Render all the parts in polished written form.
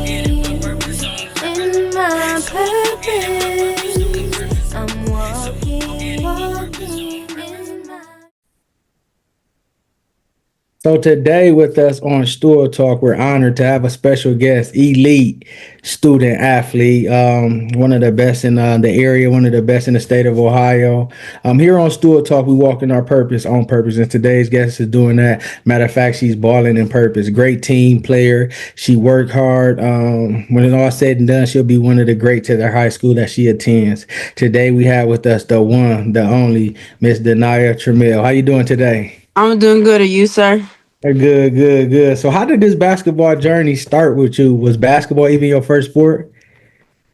in my purpose. I'm walking in my. So today with us on Stool Talk, we're honored to have a special guest, elite student athlete, one of the best in the area, one of the best in the state of Ohio. Here on Stool Talk, we walk in our purpose on purpose, and today's guest is doing that. Matter of fact, she's balling in purpose. Great team player. She worked hard. When it's all said and done, she'll be one of the greats at her high school that she attends. Today we have with us the one, the only Miss Daniah Trammell. How you doing today? I'm doing good. Are you, sir? Good, good, good. So, how did this basketball journey start with you? Was basketball even your first sport?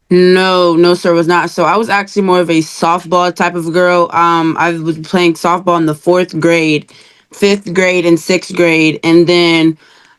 No, no, sir, was not. So I was actually more of a softball type of girl. I was playing softball in the fourth grade, fifth grade, and sixth grade, and then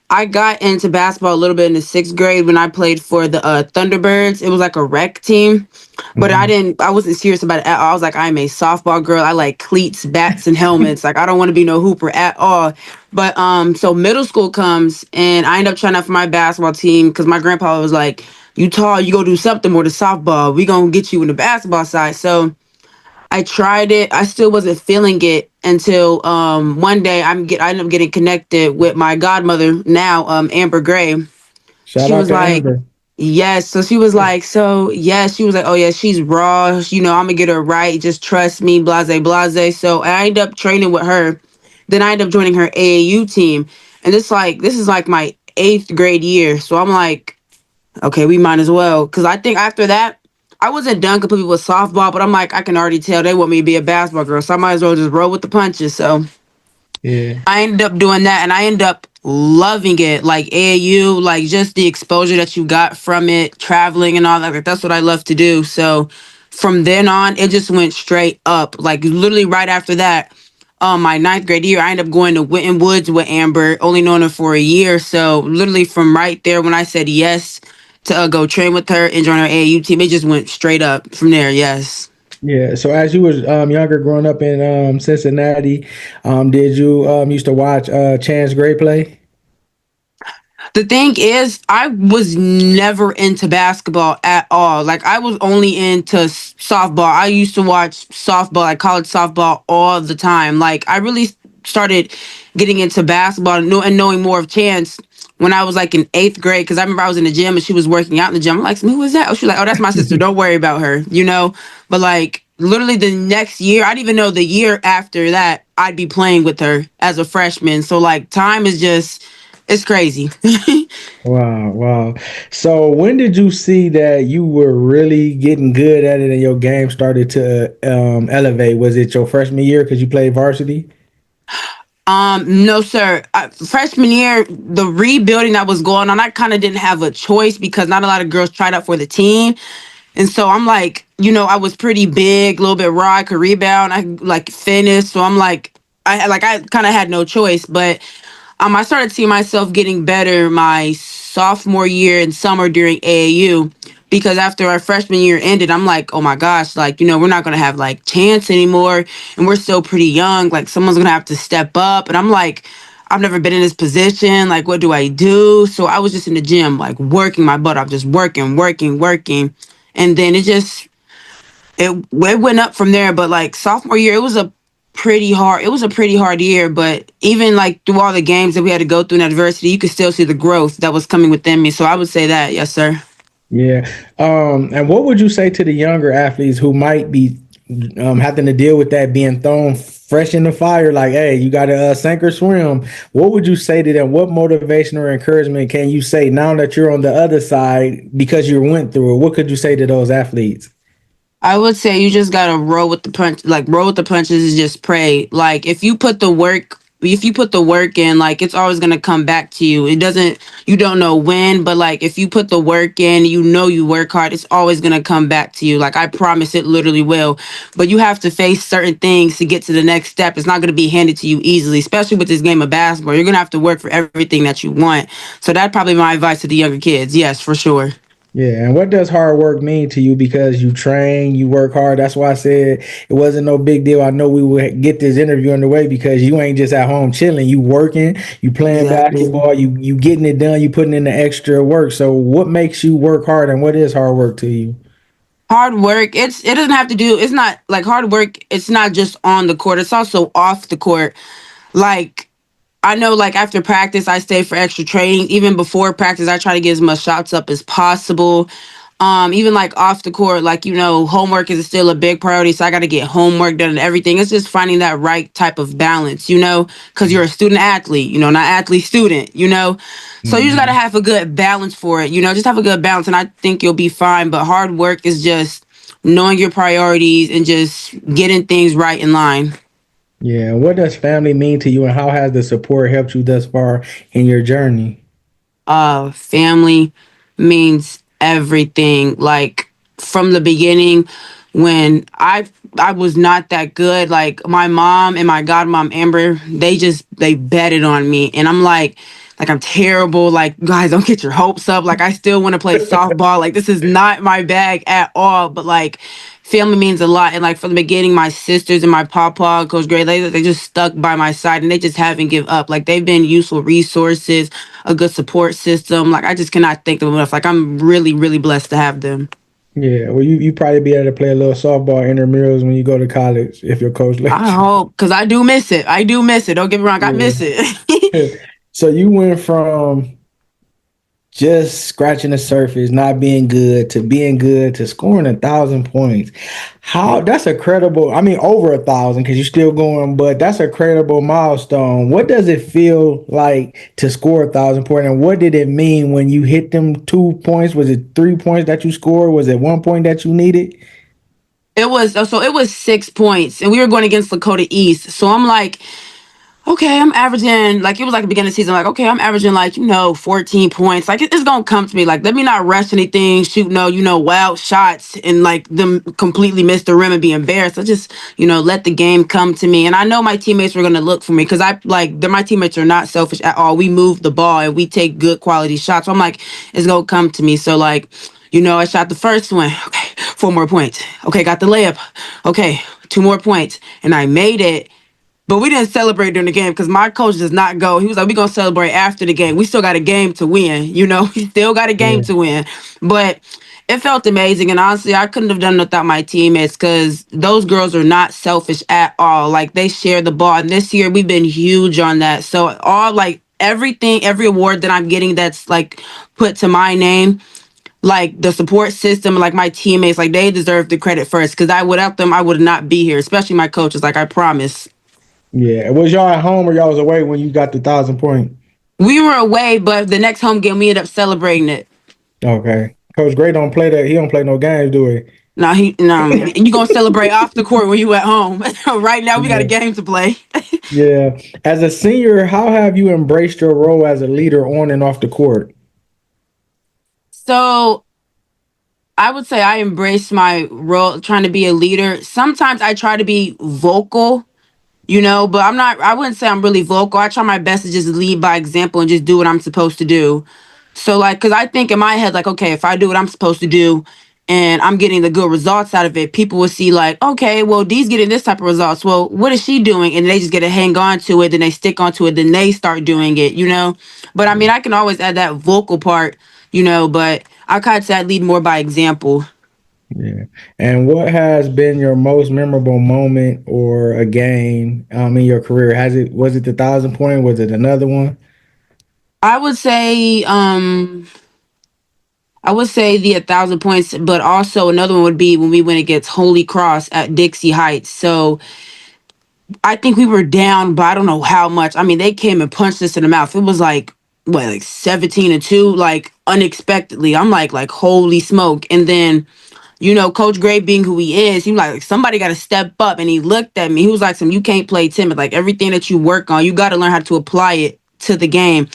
I got into basketball a little bit in the sixth grade when I played for the Thunderbirds. It was like a rec team, but Mhm. I wasn't serious about it at all. I was like, I'm a softball girl. I like cleats, bats, and helmets. Like I don't want to be no hooper at all. But so middle school comes and I end up trying out for my basketball team because my grandpa was like, "You tall, you go do something more to softball. We gonna get you in the basketball side." So I tried it. I still wasn't feeling it until one day I ended up getting connected with my godmother now, Amber Gray. Shout She out was to like, Amber. yes. So she was like, so yes, she was like, oh yeah, she's raw. You know, I'm gonna get her right. Just trust me, blase, blase. So I ended up training with her. Then I ended up joining her AAU team. And this is like my eighth grade year. So I'm like, okay, we might as well. Cause I think after that, I wasn't done completely with softball, but I'm like, I can already tell they want me to be a basketball girl. So I might as well just roll with the punches. So Yeah. I ended up doing that and I ended up loving it. Like AAU, like just the exposure that you got from it, traveling and all that. Like that's what I love to do. So from then on, it just went straight up. Like literally right after that, my ninth grade year, I ended up going to Winton Woods with Amber, only known her for a year. So literally from right there, when I said yes to go train with her and join her AAU team, it just went straight up from there. Yes. Yeah. So, as you was younger, growing up in Cincinnati, did you used to watch Chance Gray play? The thing is, I was never into basketball at all. Like I was only into softball. I used to watch softball, like college softball, all the time. Like I really started getting into basketball and knowing more of Chance when I was like in eighth grade. Because I remember I was in the gym and she was working out in the gym. I'm like, who was that? Oh, she's like, oh, that's my sister. Don't worry about her. You know. But like literally the next year, I didn't even know the year after that I'd be playing with her as a freshman. So like time is just it's crazy. Wow, wow. So, when did you see that you were really getting good at it and your game started to elevate? Was it your freshman year because you played varsity? No, sir. Freshman year, the rebuilding that was going on, I kind of didn't have a choice because not a lot of girls tried out for the team. And so I'm like, you know, I was pretty big, a little bit raw. I could rebound. I like finish. So I'm like, I kind of had no choice. But I started seeing myself getting better my sophomore year and summer during AAU because after our freshman year ended, I'm like, oh my gosh, like, you know, we're not going to have like chance anymore. And we're still pretty young. Like, someone's going to have to step up. And I'm like, I've never been in this position. Like, what do I do? So I was just in the gym, like working my butt off, just working, working, working. And then it went up from there. But like sophomore year, it was a pretty hard year, but even like through all the games that we had to go through in adversity, you could still see the growth that was coming within me. So I would say that, yes, sir. Yeah. And what would you say to the younger athletes who might be having to deal with that being thrown fresh in the fire? Like, hey, you got to sink or swim. What would you say to them? What motivation or encouragement can you say now that you're on the other side because you went through it? What could you say to those athletes? I would say you just gotta roll with the punch, like roll with the punches and just pray. Like if you put the work in, like it's always gonna come back to you. It doesn't, you don't know when, but like if you put the work in, you know you work hard, it's always gonna come back to you. Like I promise it literally will. But you have to face certain things to get to the next step. It's not gonna be handed to you easily, especially with this game of basketball. You're gonna have to work for everything that you want. So that'd probably be my advice to the younger kids. Yes, for sure. Yeah, and what does hard work mean to you? Because you train, you work hard. That's why I said it wasn't no big deal. I know we would get this interview underway because you ain't just at home chilling. You working, you playing Exactly. basketball, you getting it done, you putting in the extra work. So what makes you work hard and what is hard work to you? Hard work, it doesn't have to do, it's not like hard work, it's not just on the court, it's also off the court. Like, I know, like, after practice, I stay for extra training. Even before practice, I try to get as much shots up as possible. Even like off the court, like, homework is still a big priority. So I got to get homework done and everything. It's just finding that right type of balance, because you're a student athlete, not athlete student. So you just got to Mhm. have a good balance for it, just have a good balance. And I think you'll be fine. But hard work is just knowing your priorities and just getting things right in line. Yeah, what does family mean to you and how has the support helped you thus far in your journey? Family means everything. Like, from the beginning, when I was not that good, like my mom and my godmom Amber, they betted on me, and I'm like I'm terrible. Like, guys, don't get your hopes up. Like, I still want to play softball. Like, this is not my bag at all. But like, family means a lot. And like, from the beginning, my sisters and my papa, Coach Gray, they just stuck by my side and they just haven't give up. Like, they've been useful resources, a good support system. Like, I just cannot thank them enough. Like, I'm really, really blessed to have them. Yeah, well, you probably be able to play a little softball intramurals when you go to college if your coach I lets you. hope, because I do miss it. I do miss it. Don't get me wrong, I miss Yeah. it. So you went from just scratching the surface, not being good, to being good, to scoring 1,000 points. How that's a credible, I mean, over 1,000 because you're still going, but that's a credible milestone. What does it feel like to score 1,000 points? And what did it mean when you hit them 2 points? Was it 3 points that you scored? Was it 1 point that you needed? It was 6 points, and we were going against Lakota East. So I'm like, okay, I'm averaging, like, it was like the beginning of the season, like, okay, I'm averaging, like, 14 points. Like, it's gonna come to me. Like, let me not rush anything, shoot no, wild shots, and like them completely miss the rim and be embarrassed. I just, let the game come to me. And I know my teammates were gonna look for me because my teammates are not selfish at all. We move the ball and we take good quality shots. So I'm like, it's gonna come to me. So like, I shot the first one. Okay, 4 more points. Okay, got the layup. Okay, 2 more points. And I made it. But we didn't celebrate during the game because my coach does not go. He was like, we're going to celebrate after the game. We still got a game to win. We still got a game Yeah. to win. But it felt amazing. And honestly, I couldn't have done it without my teammates because those girls are not selfish at all. Like, they share the ball. And this year, we've been huge on that. So, everything, every award that I'm getting that's like put to my name, like the support system, like my teammates, like they deserve the credit first because without them, I would not be here, especially my coaches. Like, I promise. Yeah. Was y'all at home or y'all was away when you got the 1,000 point? We were away, but the next home game we ended up celebrating it. Okay. Coach Gray don't play that. He don't play no games, do Now he no, you gonna celebrate off the court when you at home. Right now we got a he? game to play. Yeah. As a senior, how have you embraced your role as a leader on and off the court? So I would say I embrace my role trying to be a leader. Sometimes I try to be vocal, but I wouldn't say I'm really vocal. I try my best to just lead by example and just do what I'm supposed to do. So, like, because I think in my head, like, okay, if I do what I'm supposed to do and I'm getting the good results out of it, people will see, like, okay, well, Dee's getting this type of results. Well, what is she doing? And they just get to hang on to it, then they stick onto it, then they start doing it. But I mean, I can always add that vocal part, but I kind of say I lead more by example. Yeah. And what has been your most memorable moment or a game in your career? Was it the 1,000 point? Was it another one? I would say, the 1,000 points, but also another one would be when we went against Holy Cross at Dixie Heights. So I think we were down, but I don't know how much. I mean, they came and punched us in the mouth. It was like, what, like 17-2, like unexpectedly. I'm like holy smoke. And then, Coach Gray being who he is, he was like, somebody got to step up. And he looked at me. He was like, you can't play timid. Like, everything that you work on, you got to learn how to apply it to the game.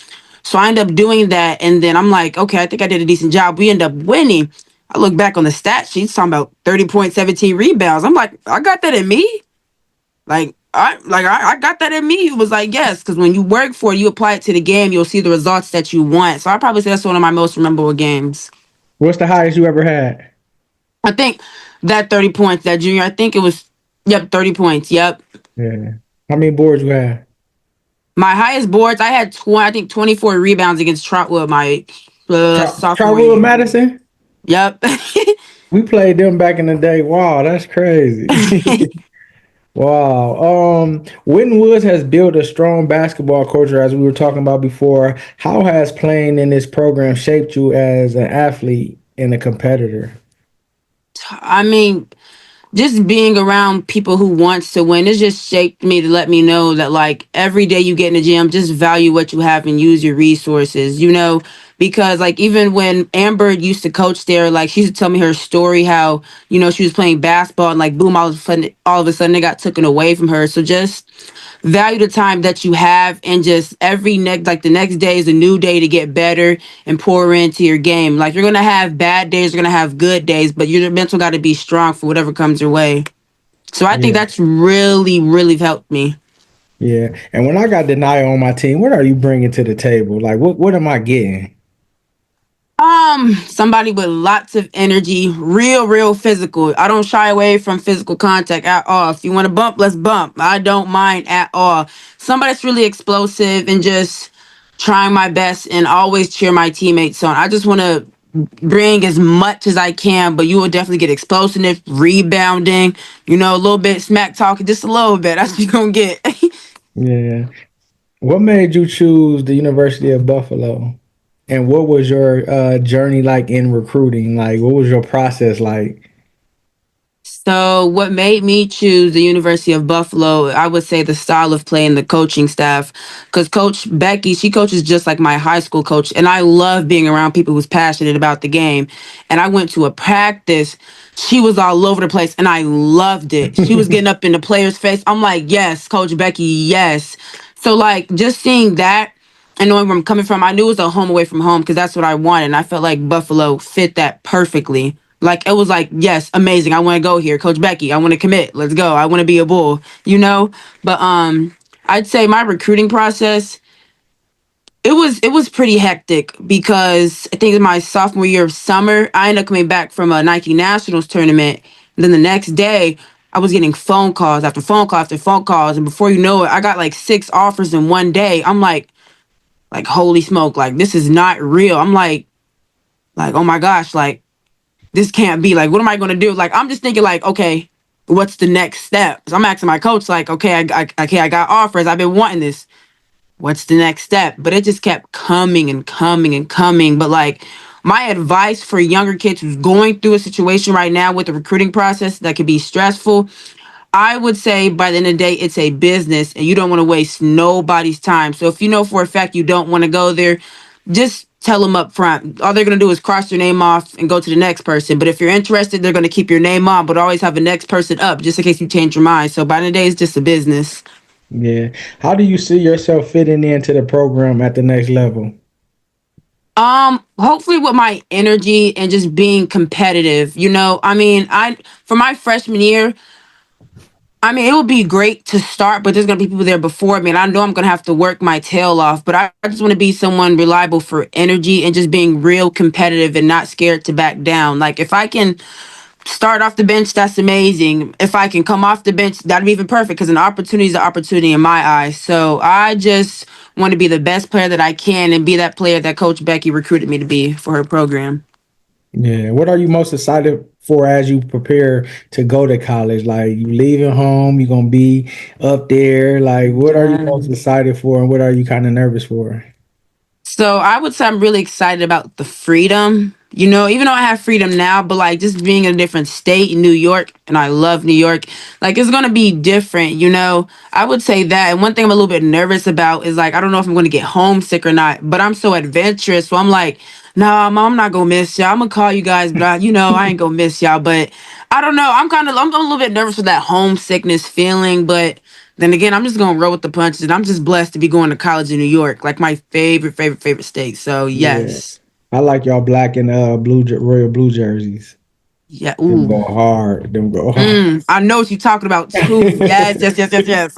So I ended up doing that. And then I'm like, okay, I think I did a decent job. We end up winning. I look back on the stat sheet, it's talking about 30.17 rebounds. I'm like, I got that in me. I got that in me. It was like, yes, because when you work for it, you apply it to the game, you'll see the results that you want. So I probably say that's one of my most memorable games. What's the highest you ever had? I think that 30 points, that junior, I think it was, yep, 30 points. Yep. Yeah. How many boards you had? My highest boards, I had, I think 24 rebounds against Trotwood my sophomore Trotwood year. Madison? Yep. We played them back in the day. Wow, that's crazy. Wow. Winton Woods has built a strong basketball culture, as we were talking about before. How has playing in this program shaped you as an athlete and a competitor? I mean, just being around people who wants to win, it just shaped me to let me know that like every day you get in the gym, just value what you have and use your resources, because like even when Amber used to coach there, like she used to tell me her story how, she was playing basketball and like boom, all of a sudden it got taken away from her. So just value the time that you have and just every next like the next day is a new day to get better and pour into your game. Like you're gonna have bad days, you're gonna have good days, but your mental got to be strong for whatever comes your way. So I think Yeah. that's really, really helped me. Yeah. And when I got Daniah on my team, what are you bringing to the table? Like, what am I getting? Somebody with lots of energy, real, real physical. I don't shy away from physical contact at all. If you want to bump, let's bump. I don't mind at all. Somebody that's really explosive and just trying my best and always cheer my teammates on. I just want to bring as much as I can, but you will definitely get explosive, rebounding, a little bit smack talking, just a little bit. That's what you're going to get. Yeah. What made you choose the University of Buffalo? And what was your journey like in recruiting? Like, what was your process like? So, what made me choose the University of Buffalo, I would say the style of play and the coaching staff. Because Coach Becky, she coaches just like my high school coach. And I love being around people who's passionate about the game. And I went to a practice. She was all over the place and I loved it. She was getting up in the players' face. I'm like, yes, Coach Becky, yes. So, like, just seeing that and knowing where I'm coming from, I knew it was a home away from home because that's what I wanted. And I felt like Buffalo fit that perfectly. Like it was like, yes, amazing. I want to go here. Coach Becky, I want to commit. Let's go. I want to be a bull. But I'd say my recruiting process, it was pretty hectic because I think in my sophomore year of summer, I ended up coming back from a Nike Nationals tournament. And then the next day, I was getting phone calls after phone call after phone calls. And before you know it, I got like 6 offers in one day. I'm like, holy smoke, like this is not real. I'm like, oh my gosh, like this can't be, like, what am I going to do? Like, I'm just thinking like, okay, what's the next step? So I'm asking my coach like, okay, I got offers. I've been wanting this. What's the next step? But it just kept coming and coming and coming. But like my advice for younger kids who's going through a situation right now with the recruiting process that could be stressful, I would say by the end of the day, it's a business and you don't want to waste nobody's time. So if you know for a fact you don't want to go there, just tell them up front. All they're going to do is cross your name off and go to the next person. But if you're interested, they're going to keep your name on, but always have the next person up just in case you change your mind. So by the end of the day, it's just a business. Yeah. How do you see yourself fitting into the program at the next level? Hopefully with my energy and just being competitive. I mean, I for my freshman year, I mean, it would be great to start, but there's gonna be people there before me, and I know I'm gonna have to work my tail off. But I just want to be someone reliable for energy and just being real competitive and not scared to back down. Like if I can start off the bench, that's amazing. If I can come off the bench, that'd be even perfect because an opportunity is an opportunity in my eyes. So I just want to be the best player that I can and be that player that Coach Becky recruited me to be for her program. Yeah. What are you most excited for as you prepare to go to college? Like you leaving home, you're gonna be up there. Like what are you most excited for and what are you kind of nervous for? So I would say I'm really excited about the freedom. Even though I have freedom now, but like just being in a different state in New York, and I love New York, like it's gonna be different. I would say that. And one thing I'm a little bit nervous about is like I don't know if I'm gonna get homesick or not, but I'm so adventurous. So I'm like, nah, mom, I'm not gonna miss y'all. I'm gonna call you guys, but I ain't gonna miss y'all. But I don't know. I'm a little bit nervous with that homesickness feeling, but then again, I'm just gonna roll with the punches, and I'm just blessed to be going to college in New York, like my favorite, favorite, favorite state. So Yeah. yes, I like y'all black and royal blue jerseys. Yeah. Them Ooh. go hard. Them go hard. I know what you're talking about too. Yes, yes, yes, yes, yes.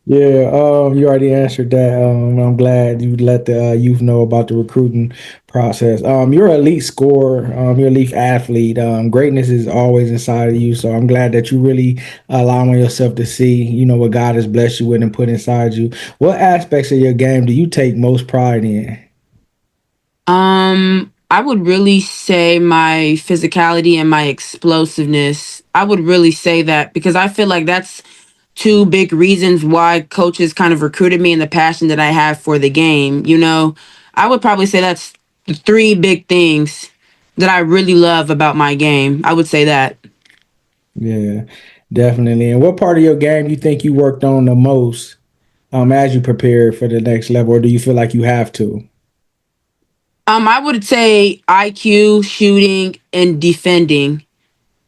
Yeah, you already answered that. I'm glad you let the youth know about the recruiting process. You're an elite scorer. You're an elite athlete. Greatness is always inside of you. So I'm glad that you really allowing yourself to see, what God has blessed you with and put inside you. What aspects of your game do you take most pride in? I would really say my physicality and my explosiveness. I would really say that because I feel like that's two big reasons why coaches kind of recruited me and the passion that I have for the game. I would probably say that's the three big things that I really love about my game. I would say that. Yeah, definitely. And what part of your game you think you worked on the most as you prepared for the next level, or do you feel like you have to? I would say IQ, shooting, and defending.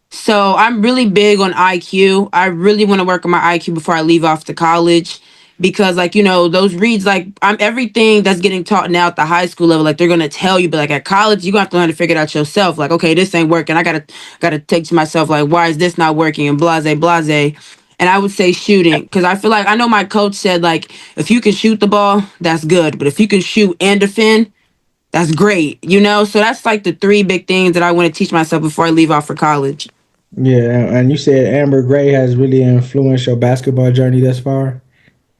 So I'm really big on IQ. I really want to work on my IQ before I leave off to college because those reads I'm everything that's getting taught now at the high school level, like they're gonna tell you, but like at college, you're gonna have to learn to figure it out yourself. Like, okay, this ain't working. I gotta take to myself, like, why is this not working? And blase. And I would say shooting, because I feel like I know my coach said like if you can shoot the ball, that's good. But if you can shoot and defend, that's great. So that's like the three big things that I want to teach myself before I leave off for college. Yeah, and you said Amber Gray has really influenced your basketball journey thus far.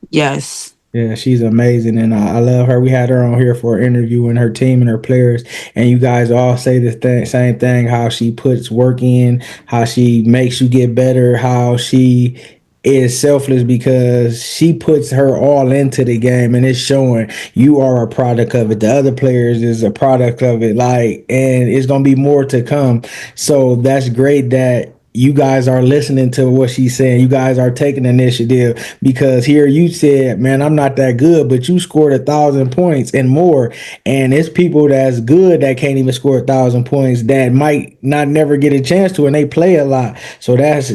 Yes. Yeah, she's amazing, and I love her. We had her on here for an interview, and her team and her players, and you guys all say the same thing: how she puts work in, how she makes you get better, how she is selfless because she puts her all into the game, and it's showing. You are a product of it. The other players is a product of it, and it's gonna be more to come. So that's great that you guys are listening to what she's saying. You guys are taking initiative because here you said, man, I'm not that good, but you scored 1,000 points and more. And it's people that's good that can't even score 1,000 points that might not never get a chance to, and they play a lot. So that's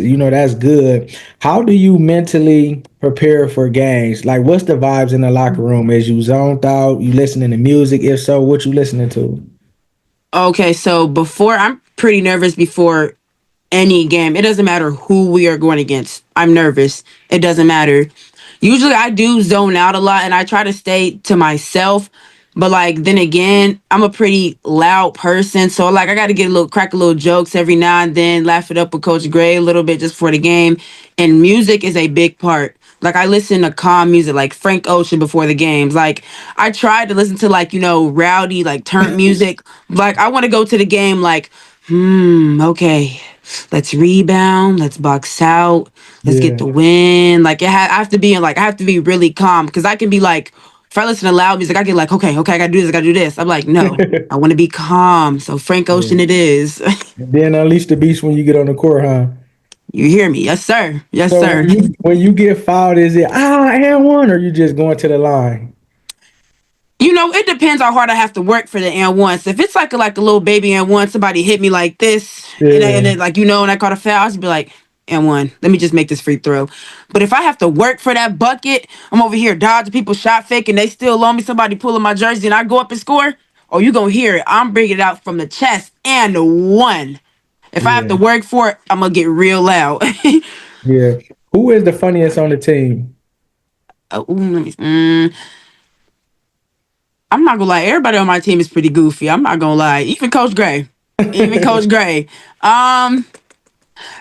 good. How do you mentally prepare for games? Like, what's the vibes in the locker room? Is you zoned out? You listening to music? If so, what you listening to? Okay, so before I'm pretty nervous before any game. It doesn't matter who we are going against. I'm nervous. It doesn't matter. Usually I do zone out a lot and I try to stay to myself. But like then again, I'm a pretty loud person. So like I gotta get crack a little jokes every now and then, laugh it up with Coach Gray a little bit just for the game. And music is a big part. Like I listen to calm music like Frank Ocean before the games. Like I tried to listen to rowdy, like turnt music. Like I want to go to the game like, okay, let's rebound, let's box out, let's get Yeah. the win. Like I have to be in I have to be really calm because I can be like, if I listen to loud music, I get like, okay, I gotta do this, I gotta do this. I'm like, no, I want to be calm. So Frank Yeah. Ocean it is. And then unleash the beast when you get on the court, huh? You hear me? Yes, sir. Yes, So sir. when you get fouled, is it and one, or you just going to the line? It depends how hard I have to work for the and one. So if it's like a little baby and one, somebody hit me like this, and Yeah, then and I caught a foul, I just be like, and one, let me just make this free throw. But if I have to work for that bucket, I'm over here dodging people shot fake, and they still on me. Somebody pulling my jersey, and I go up and score. Oh, you gonna hear it? I'm bringing it out from the chest and the one. If I have to yeah, work for it, I'm gonna get real loud. yeah. Who is the funniest on the team? I'm not gonna lie. Everybody on my team is pretty goofy. I'm not gonna lie. Even Coach Gray. Even Coach Gray. I'm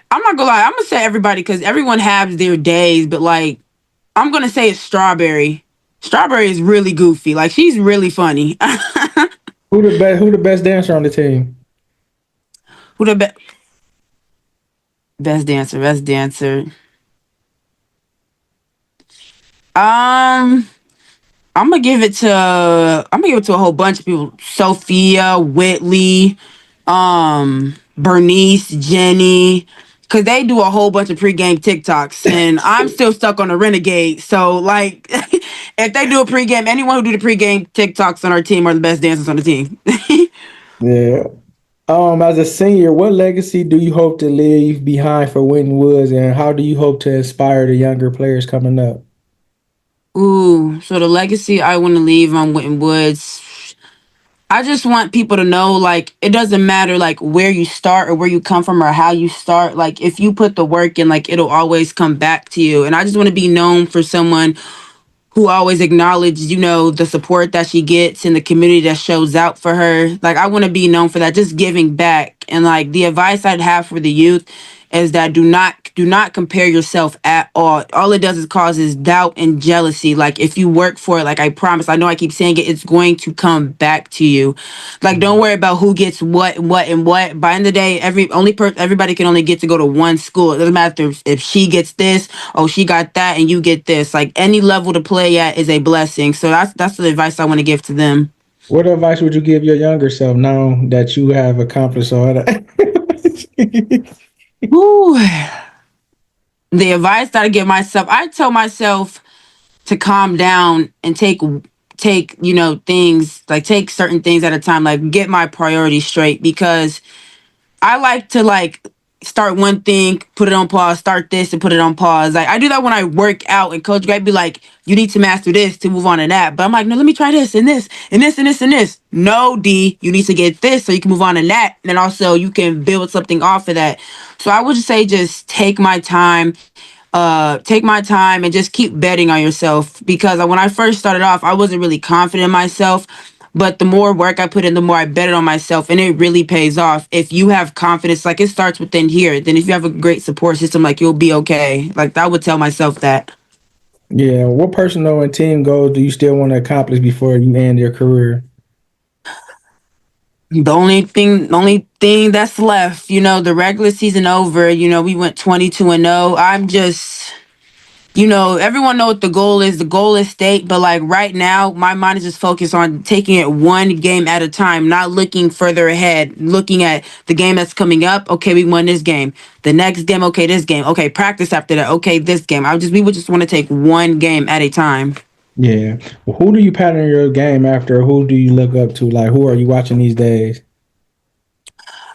not gonna lie. I'm gonna say everybody because everyone has their days, but I'm gonna say it's Strawberry. Strawberry is really goofy. Like she's really funny. Who the best dancer on the team? Who the best dancer? Best dancer. Um, I'm gonna give it to a whole bunch of people. Sophia, Whitley, Bernice, Jenny, because they do a whole bunch of pregame TikToks, and I'm still stuck on the Renegade. So like, if they do a pregame, anyone who do the pregame TikToks on our team are the best dancers on the team. Yeah. As a senior, what legacy do you hope to leave behind for Winton Woods, and how do you hope to inspire the younger players coming up? Ooh, so the legacy I want to leave on Winton Woods. I just want people to know, like, it doesn't matter, like, where you start or where you come from or how you start. Like, if you put the work in, like, it'll always come back to you. And I just want to be known for someone who always acknowledged, the support that she gets and the community that shows out for her. Like, I want to be known for that, just giving back. And like the advice I'd have for the youth is that do not compare yourself at all. All it does is causes doubt and jealousy. Like, if you work for it, like, I promise, I know I keep saying it, it's going to come back to you. Like, don't worry about who gets what, and what. By the end of the day, everybody can only get to go to one school. It doesn't matter if she gets this, oh, she got that, and you get this. Like, any level to play at is a blessing. So that's the advice I want to give to them. What advice would you give your younger self now that you have accomplished all that? Woo. The advice that I give myself, I tell myself to calm down and take things, like, take certain things at a time, like, get my priorities straight, because I like to, like, start one thing, put it on pause, start this and put it on pause. Like, I do that when I work out, and Coach Greg be like, you need to master this to move on to that. But I'm like, no, let me try this and this and this and this and this. No, D, you need to get this so you can move on to that. And then also you can build something off of that. So I would just say, just take my time and just keep betting on yourself, because when I first started off, I wasn't really confident in myself. But the more work I put in, the more I bet it on myself, and it really pays off. If you have confidence, like, it starts within here. Then if you have a great support system, like, you'll be okay. Like, I would tell myself that. Yeah. What personal and team goals do you still want to accomplish before you end your career? The only thing that's left, the regular season over. We went 22-0. I'm just, everyone know what the goal is. The goal is state, but like right now, my mind is just focused on taking it one game at a time, not looking further ahead, looking at the game that's coming up. Okay, we won this game. The next game, okay, this game. Okay, practice after that. Okay, this game. We would just want to take one game at a time. Yeah. Well, who do you pattern your game after? Who do you look up to? Like, who are you watching these days?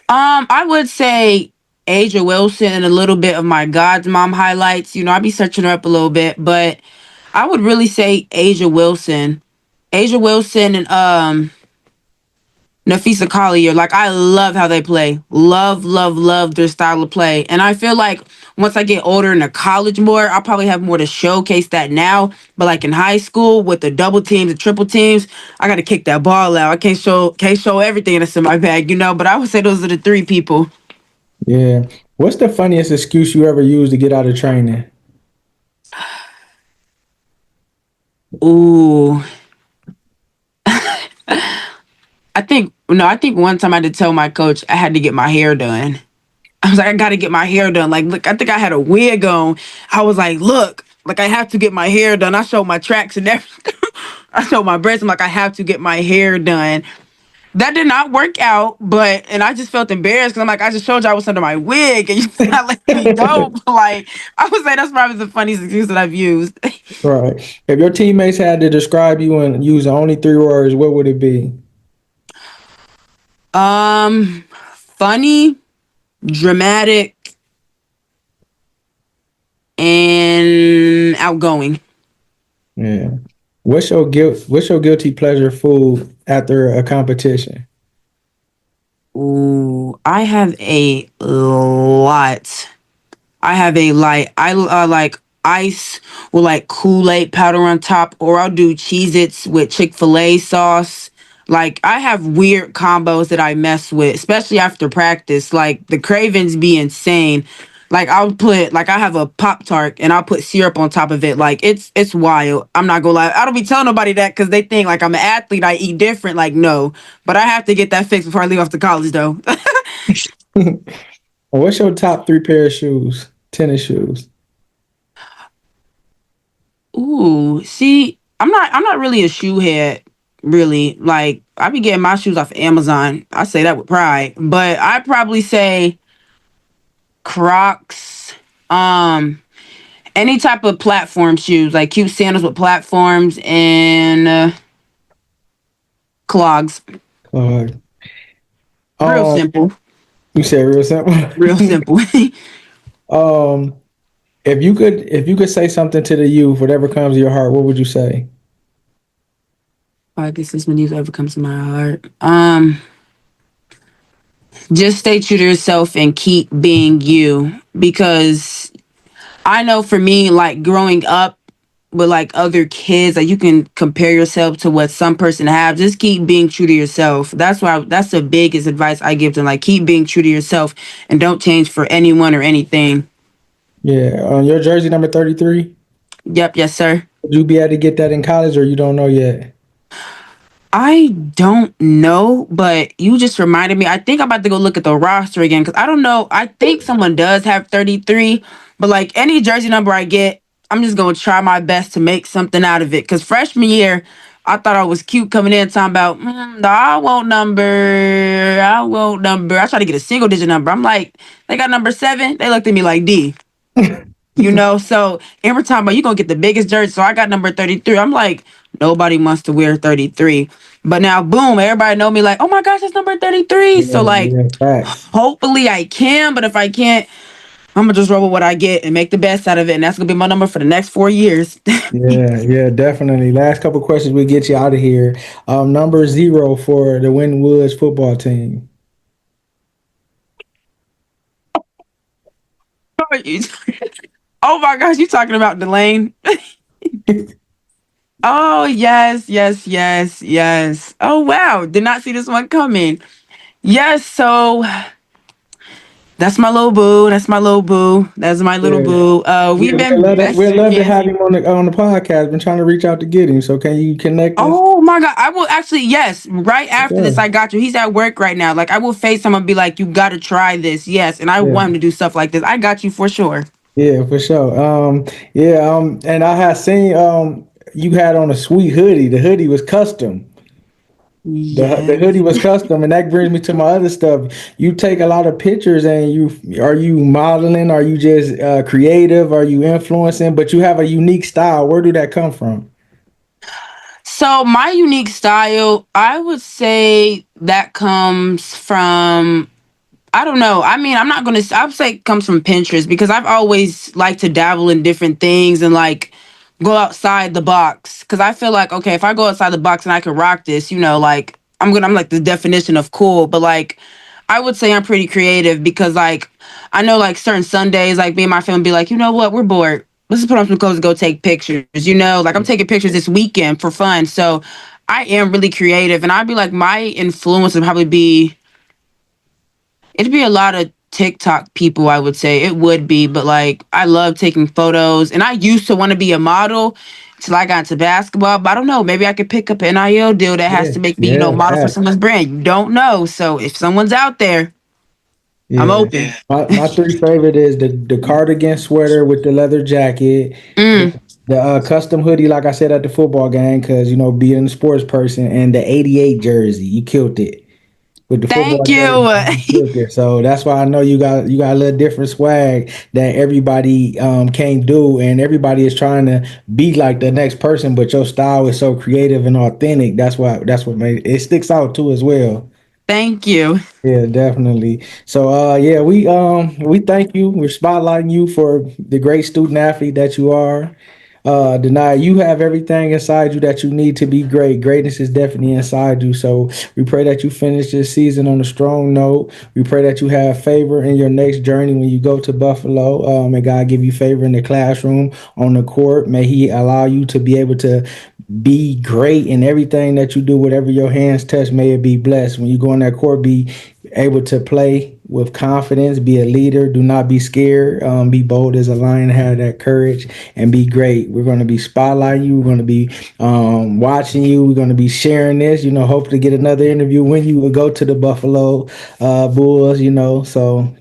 I would say Asia Wilson and a little bit of my God's mom highlights. I be searching her up a little bit, but I would really say Asia Wilson. Asia Wilson and Nafisa Collier. Like, I love how they play. Love, love, love their style of play. And I feel like once I get older into college more, I'll probably have more to showcase that now. But like in high school with the double teams, the triple teams, I gotta kick that ball out. I can't show everything that's in my bag, But I would say those are the three people. Yeah. What's the funniest excuse you ever used to get out of training? Ooh. I think one time I had to tell my coach I had to get my hair done. I was like, I gotta get my hair done. Like, look, I think I had a wig on. I was like, look, like, I have to get my hair done. I showed my tracks and everything. I showed my breasts. I'm like, I have to get my hair done. That did not work out, and I just felt embarrassed because I'm like, I just showed you I was under my wig and you not letting me go. Like, I would say that's probably the funniest excuse that I've used. Right. If your teammates had to describe you and use only three words, what would it be? Funny, dramatic, and outgoing. Yeah. What's your guilty pleasure food after a competition? Ooh, I have a lot. I like ice with like Kool-Aid powder on top, or I'll do Cheez-Its with Chick-fil-A sauce. Like, I have weird combos that I mess with, especially after practice. Like, the cravings be insane. Like, I have a Pop Tart and I'll put syrup on top of it. Like, it's wild. I'm not gonna lie. I don't be telling nobody that because they think like I'm an athlete, I eat different. Like, no. But I have to get that fixed before I leave off to college though. What's your top three pair of shoes? Tennis shoes. Ooh, see, I'm not really a shoe head, really. Like, I be getting my shoes off of Amazon. I say that with pride. But I probably say Crocs, um, any type of platform shoes, like cute sandals with platforms, and clogs. Uh, Real um, simple. you said real simple. Real simple. um, if you could say something to the youth, whatever comes to your heart, what would you say? I guess this one ever comes to my heart. Just stay true to yourself and keep being you, because I know for me, like growing up with like other kids, like you can compare yourself to what some person have. Just keep being true to yourself. That's the biggest advice I give them. Like keep being true to yourself and don't change for anyone or anything. Yeah, on your jersey number 33, Yep, yes, sir. would you be able to get that in college or you don't know yet? I don't know, but you just reminded me. I think I'm about to go look at the roster again because I don't know. I think someone does have 33, but like any jersey number I get, I'm just going to try my best to make something out of it. Because freshman year, I thought I was cute coming in talking about, no, I won't number. I won't number. I tried to get a single digit number. I'm like, they got number 7. They looked at me like D. So every time you gonna get the biggest jersey. So I got number 33. I'm like, nobody wants to wear 33. But now boom, everybody know me like, oh my gosh, it's number 33. So Yeah, like yeah, facts. hopefully I can, but if I can't, I'm gonna just roll with what I get and make the best out of it. And that's gonna be my number for the next 4 years. Yeah, yeah, definitely. Last couple questions, we get you out of here. Number 0 for the Winton Woods football team. Oh my gosh, you talking about Delane? Oh yes, yes, yes, yes. Oh wow, did not see this one coming. Yes, so that's my little boo. That's my little boo. That's my little Yeah, boo. We've yeah, been we'd best love to friends. have him on the podcast. Been trying to reach out to get him. So can you connect us? Oh my god, I will actually, yes. Right after this, Sure. I got you. He's at work right now. Like I will FaceTime and be like, you gotta try this. Yes. And I want him Yeah. to do stuff like this. I got you for sure. Yeah, for sure. Yeah, and I had seen you had on a sweet hoodie. The hoodie was custom. The Yes. hoodie was custom, and that brings me to my other stuff. You take a lot of pictures, and you modeling? Are you just creative? Are you influencing? But you have a unique style. Where do that come from? So my unique style, I would say that comes from, I don't know. I mean, I'm not gonna. I would say it comes from Pinterest because I've always liked to dabble in different things and like go outside the box. Because I feel like okay, if I go outside the box and I can rock this, like I'm like the definition of cool. But like, I would say I'm pretty creative because like I know like certain Sundays, like me and my family be like, you know what, we're bored. Let's just put on some clothes and go take pictures. Like I'm taking pictures this weekend for fun. So I am really creative, and I'd be like my influence would probably be it'd be a lot of TikTok people, I would say. It would be, but like I love taking photos and I used to want to be a model till I got into basketball. But I don't know, maybe I could pick up an NIL deal that has Yeah, to make me, yeah, model for facts. someone's brand. You don't know. So if someone's out there, I'm Yeah. open. My three favorite is the cardigan sweater with the leather jacket, the Mm, custom hoodie, like I said at the football game, because being a sports person, and the '88 jersey. You killed it with the football thank jersey. you. You killed it. So that's why I know you got a little different swag that everybody can't do, and everybody is trying to be like the next person, but your style is so creative and authentic. That's what made it sticks out too as well. Thank you. Yeah, definitely. So yeah, we thank you. We're spotlighting you for the great student athlete that you are. Deny you have everything inside you that you need to be great. Greatness is definitely inside you. So we pray that you finish this season on a strong note. We pray that you have favor in your next journey when you go to Buffalo. May God give you favor in the classroom, on the court. May He allow you to be able to be great in everything that you do. Whatever your hands touch, may it be blessed. When you go on that court, be able to play with confidence, be a leader, do not be scared, be bold as a lion, have that courage, and be great. We're going to be spotlighting you, we're going to be watching you, we're going to be sharing this, hope to get another interview when you will go to the Buffalo Bulls, so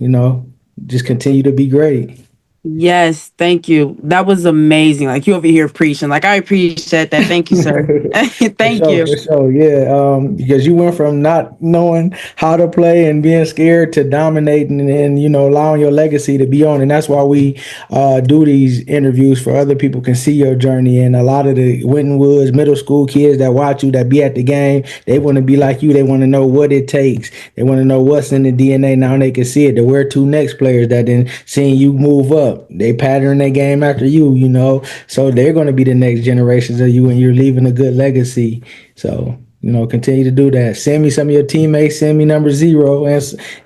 just continue to be great. Yes, thank you. That was amazing. Like you over here preaching. Like I appreciate that. Thank you, sir. For Thank sure, you. for sure, yeah. Because you went from not knowing how to play and being scared to dominating, and allowing your legacy to be on. And that's why we do these interviews, for other people can see your journey. And a lot of the Winton Woods middle school kids that watch you, that be at the game, they want to be like you. They want to know what it takes. They want to know what's in the DNA. Now they can see it. The where to next players that then seeing you move up. up. They pattern their game after you know. So they're going to be the next generations of you, and you're leaving a good legacy. So, you know, continue to do that. Send me some of your teammates. Send me number 0,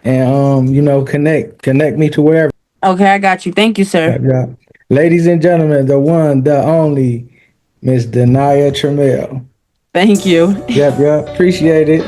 and you know, connect me to wherever. Okay, I got you. Thank you, sir. Yeah. Ladies and gentlemen, the one, the only, Miss Daniah Trammell. Thank you. Yep. Appreciate it.